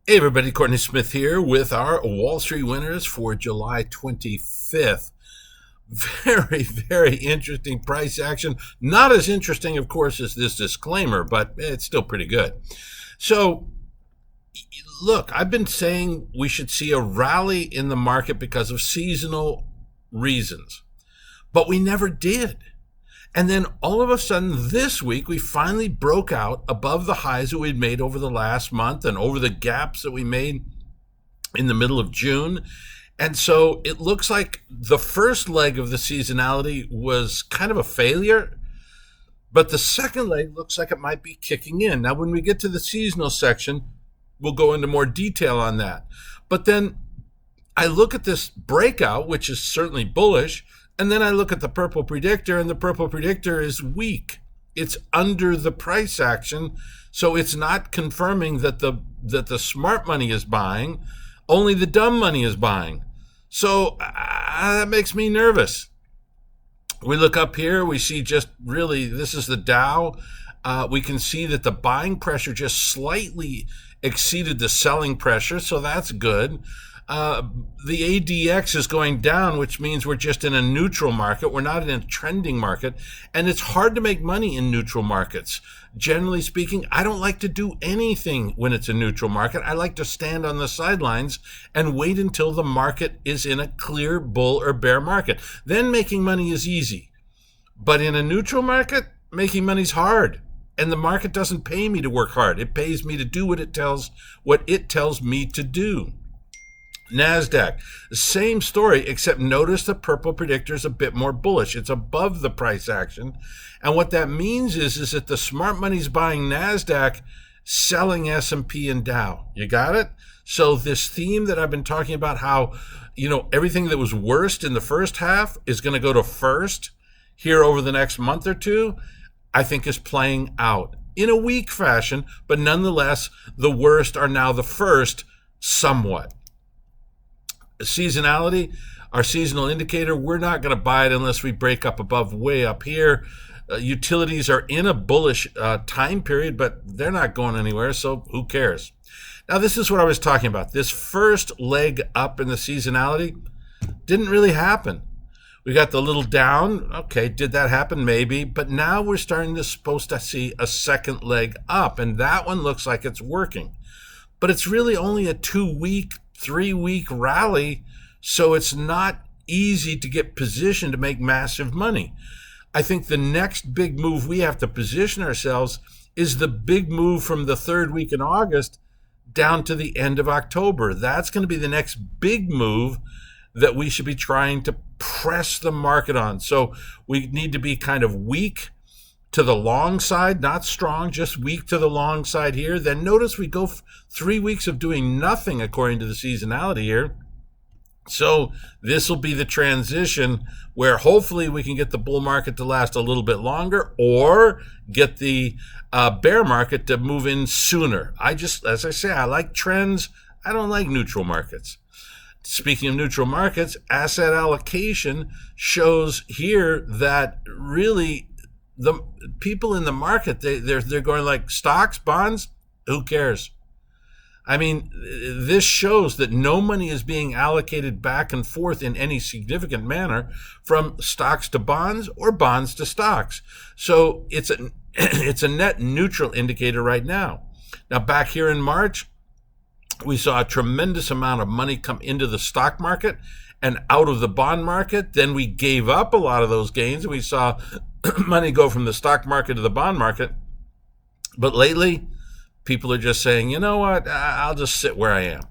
Hey everybody, Courtney Smith here with our Wall Street winners for July 25th. Very, very interesting price action. Not as interesting, of course, as this disclaimer, but it's still pretty good. So, look, I've been saying we should see a rally in the market because of seasonal reasons, but we never did. And then all of a sudden this week, we finally broke out above the highs that we'd made over the last month and over the gaps that we made in the middle of June. And so it looks like the first leg of the seasonality was kind of a failure, but the second leg looks like it might be kicking in. Now, when we get to the seasonal section, we'll go into more detail on that. But then I look at this breakout, which is certainly bullish, and then I look at the purple predictor, and the purple predictor is weak. It's under the price action, so it's not confirming that the smart money is buying. Only the dumb money is buying. So that makes me nervous. We look up here, we see just really, this is the Dow. We can see that the buying pressure just slightly exceeded the selling pressure, so that's good. The ADX is going down, which means we're just in a neutral market. We're not in a trending market. And it's hard to make money in neutral markets. Generally speaking, I don't like to do anything when it's a neutral market. I like to stand on the sidelines and wait until the market is in a clear bull or bear market. Then making money is easy. But in a neutral market, making money's hard. And the market doesn't pay me to work hard. It pays me to do what it tells me to do. NASDAQ, same story, except notice the purple predictor is a bit more bullish. It's above the price action. And what that means is that the smart money's buying NASDAQ, selling S&P and Dow. You got it? So this theme that I've been talking about, how, everything that was worst in the first half is going to go to first here over the next month or two, I think is playing out in a weak fashion, but nonetheless, the worst are now the first somewhat. Seasonality, our seasonal indicator, we're not going to buy it unless we break up above way up here. Utilities are in a bullish time period, but they're not going anywhere, so who cares? Now, this is what I was talking about. This first leg up in the seasonality didn't really happen. We got the little down. Okay, did that happen? Maybe. But now we're supposed to see a second leg up, and that one looks like it's working. But it's really only a 2-week, 3-week rally, so it's not easy to get positioned to make massive money. I think the next big move we have to position ourselves is the big move from the third week in August down to the end of October. That's going to be the next big move that we should be trying to press the market on. So we need to be kind of weak to the long side, not strong, just weak to the long side here. Then notice we go 3 weeks of doing nothing according to the seasonality here. So this will be the transition where hopefully we can get the bull market to last a little bit longer, or get the bear market to move in sooner. As I say, I like trends. I don't like neutral markets. Speaking of neutral markets, asset allocation shows here that really the people in the market, they're going like, stocks, bonds, who cares? I mean, this shows that no money is being allocated back and forth in any significant manner from stocks to bonds or bonds to stocks. So it's a net neutral indicator right now. Now, back here in March, we saw a tremendous amount of money come into the stock market and out of the bond market. Then we gave up a lot of those gains, and we saw money go from the stock market to the bond market. But lately, people are just saying, you know what, I'll just sit where I am.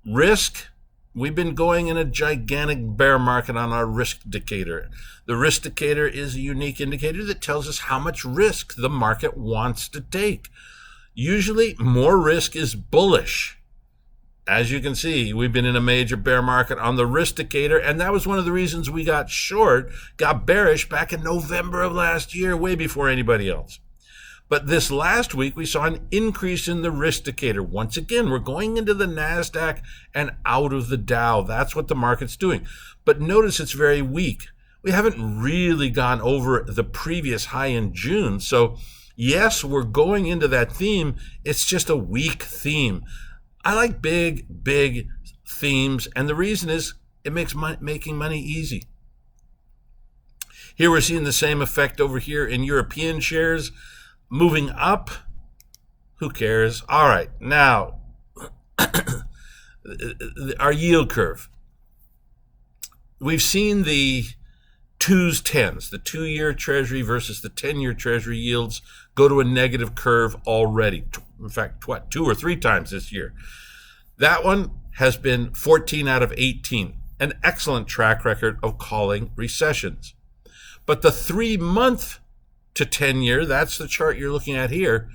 Risk, we've been going in a gigantic bear market on our risk indicator. The risk indicator is a unique indicator that tells us how much risk the market wants to take. Usually, more risk is bullish. As you can see, we've been in a major bear market on the risk indicator, and that was one of the reasons we got bearish back in November of last year, way before anybody else. But this last week, we saw an increase in the risk indicator. Once again, we're going into the NASDAQ and out of the Dow. That's what the market's doing. But notice it's very weak. We haven't really gone over the previous high in June. So yes, we're going into that theme. It's just a weak theme. I like big themes, and the reason is it makes making money easy. Here we're seeing the same effect over here in European shares moving up. Who cares? All right, now our yield curve. We've seen the 2s, 10s, the 2-year Treasury versus the 10-year Treasury yields go to a negative curve already. In fact, 2 or 3 times this year. That one has been 14 out of 18, an excellent track record of calling recessions. But the 3-month to 10-year, that's the chart you're looking at here,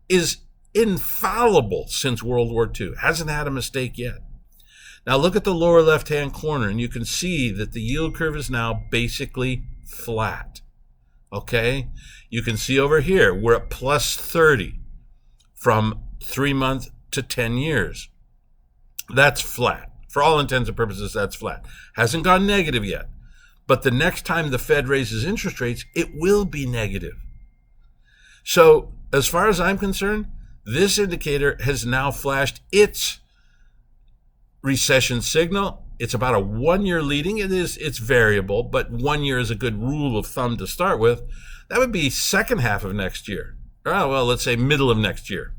is infallible since World War II. Hasn't had a mistake yet. Now look at the lower left-hand corner, and you can see that the yield curve is now basically flat. Okay? You can see over here, we're at plus 30 from 3-month to 10 years. That's flat. For all intents and purposes, that's flat. Hasn't gone negative yet. But the next time the Fed raises interest rates, it will be negative. So as far as I'm concerned, this indicator has now flashed its recession signal. It's about a 1-year leading. It's variable, but 1 year is a good rule of thumb to start with. That would be second half of next year. Oh, well, let's say middle of next year.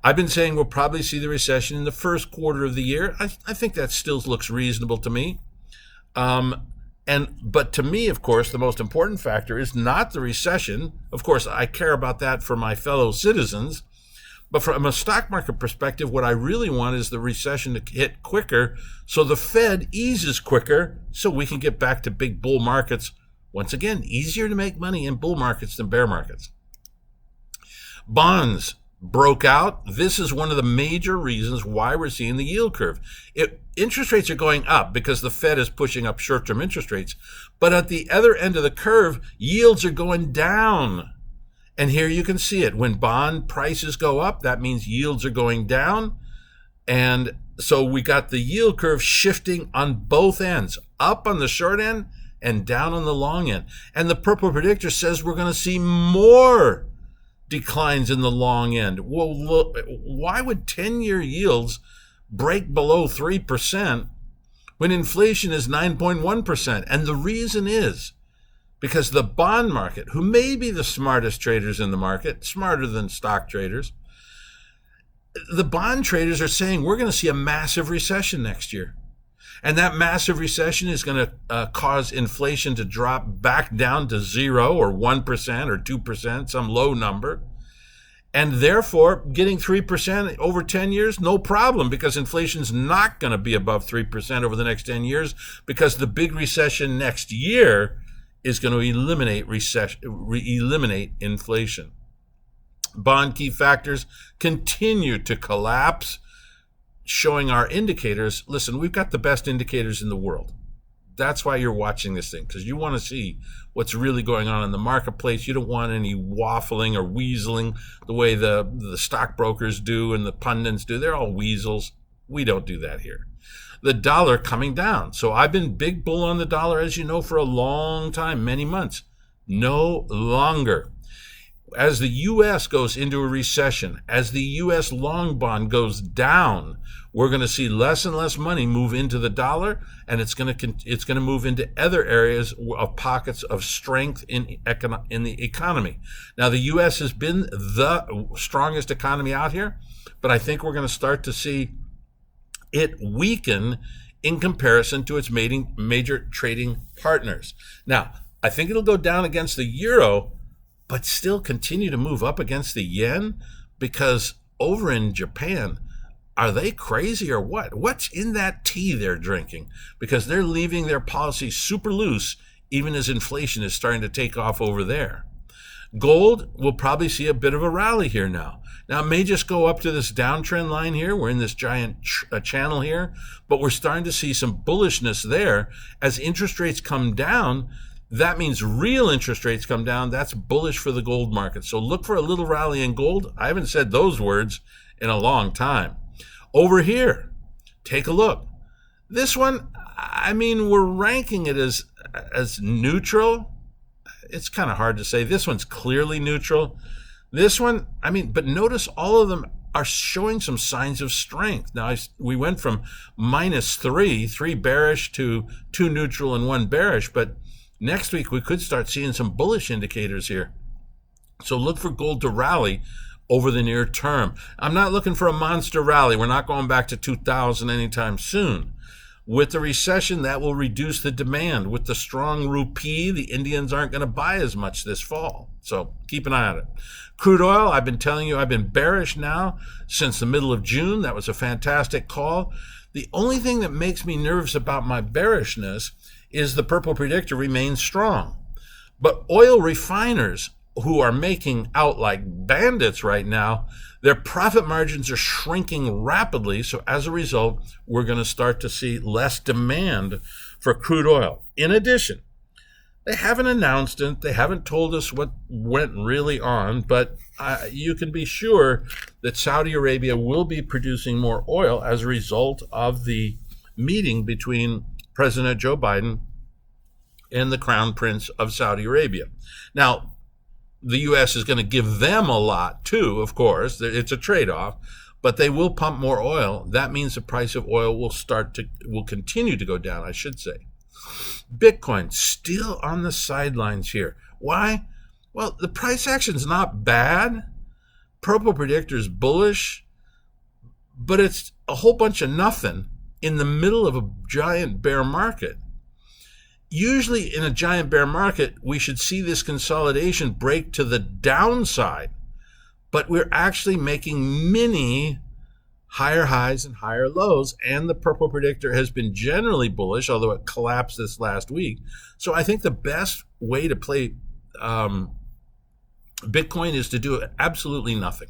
I've been saying we'll probably see the recession in the first quarter of the year. I think that still looks reasonable to me. But to me, of course, the most important factor is not the recession. Of course, I care about that for my fellow citizens. But from a stock market perspective, what I really want is the recession to hit quicker so the Fed eases quicker so we can get back to big bull markets. Once again, easier to make money in bull markets than bear markets. Bonds broke out. This is one of the major reasons why we're seeing the yield curve. Interest rates are going up because the Fed is pushing up short-term interest rates. But at the other end of the curve, yields are going down. And here you can see it. When bond prices go up, that means yields are going down. And so we got the yield curve shifting on both ends, up on the short end and down on the long end. And the purple predictor says we're going to see more declines in the long end. Well, look, why would 10-year yields break below 3% when inflation is 9.1%? And the reason is because the bond market, who may be the smartest traders in the market, smarter than stock traders, the bond traders are saying we're going to see a massive recession next year. And that massive recession is going to cause inflation to drop back down to 0 or 1% or 2%, some low number. And therefore, getting 3% over 10 years, no problem, because inflation's not going to be above 3% over the next 10 years, because the big recession next year is going to eliminate inflation. Bond key factors continue to collapse, showing our indicators. Listen, we've got the best indicators in the world. That's why you're watching this thing, because you want to see what's really going on in the marketplace. You don't want any waffling or weaseling the way the stockbrokers do and the pundits do. They're all weasels. We don't do that here. The dollar coming down. So I've been big bull on the dollar, as you know, for a long time, many months. No longer. As the U.S. goes into a recession, as the U.S. long bond goes down, we're going to see less and less money move into the dollar, and it's going to move into other areas of pockets of strength in the economy. Now, the U.S. has been the strongest economy out here, but I think we're going to start to see it weaken in comparison to its major trading partners. Now, I think it'll go down against the euro, but still continue to move up against the yen, because over in Japan, are they crazy or what? What's in that tea they're drinking? Because they're leaving their policy super loose, even as inflation is starting to take off over there. Gold will probably see a bit of a rally here now. Now, it may just go up to this downtrend line here. We're in this giant channel here, but we're starting to see some bullishness there. As interest rates come down, that means real interest rates come down. That's bullish for the gold market. So look for a little rally in gold. I haven't said those words in a long time. Over here, take a look. This one, I mean, we're ranking it as neutral. It's kind of hard to say. This one's clearly neutral. This one, I mean, but notice all of them are showing some signs of strength. Now, we went from -3 bearish to 2 neutral and 1 bearish, but next week we could start seeing some bullish indicators here. So look for gold to rally over the near term. I'm not looking for a monster rally. We're not going back to 2000 anytime soon. With the recession, that will reduce the demand. With the strong rupee, the Indians aren't going to buy as much this fall. So keep an eye on it. Crude oil, I've been telling you, I've been bearish now since the middle of June. That was a fantastic call. The only thing that makes me nervous about my bearishness is the purple predictor remains strong. But oil refiners who are making out like bandits right now, their profit margins are shrinking rapidly. So as a result, we're going to start to see less demand for crude oil. In addition, they haven't announced it. They haven't told us what went really on, but you can be sure that Saudi Arabia will be producing more oil as a result of the meeting between President Joe Biden and the Crown Prince of Saudi Arabia. Now, the U.S. is going to give them a lot too, of course. It's a trade-off, but they will pump more oil. That means the price of oil will continue to go down, I should say. Bitcoin still on the sidelines here. Why? Well, the price action's not bad. Purple predictor's bullish, but it's a whole bunch of nothing in the middle of a giant bear market. Usually in a giant bear market, we should see this consolidation break to the downside, but we're actually making mini higher highs and higher lows, and the purple predictor has been generally bullish, although it collapsed this last week. So I think the best way to play Bitcoin is to do absolutely nothing.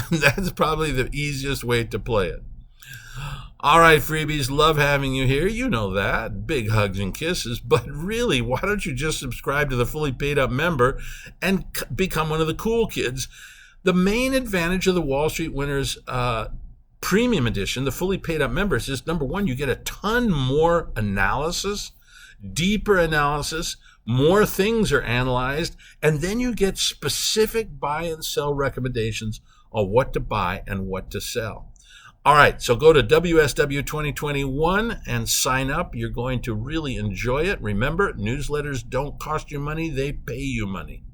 That's probably the easiest way to play it. All right, freebies, love having you here. You know that. Big hugs and kisses. But really, why don't you just subscribe to the fully paid up member and become one of the cool kids? The main advantage of the Wall Street Winners Premium Edition, the fully paid up members, is number one, you get a ton more analysis, deeper analysis, more things are analyzed, and then you get specific buy and sell recommendations on what to buy and what to sell. All right, so go to WSW 2021 and sign up. You're going to really enjoy it. Remember, newsletters don't cost you money, they pay you money.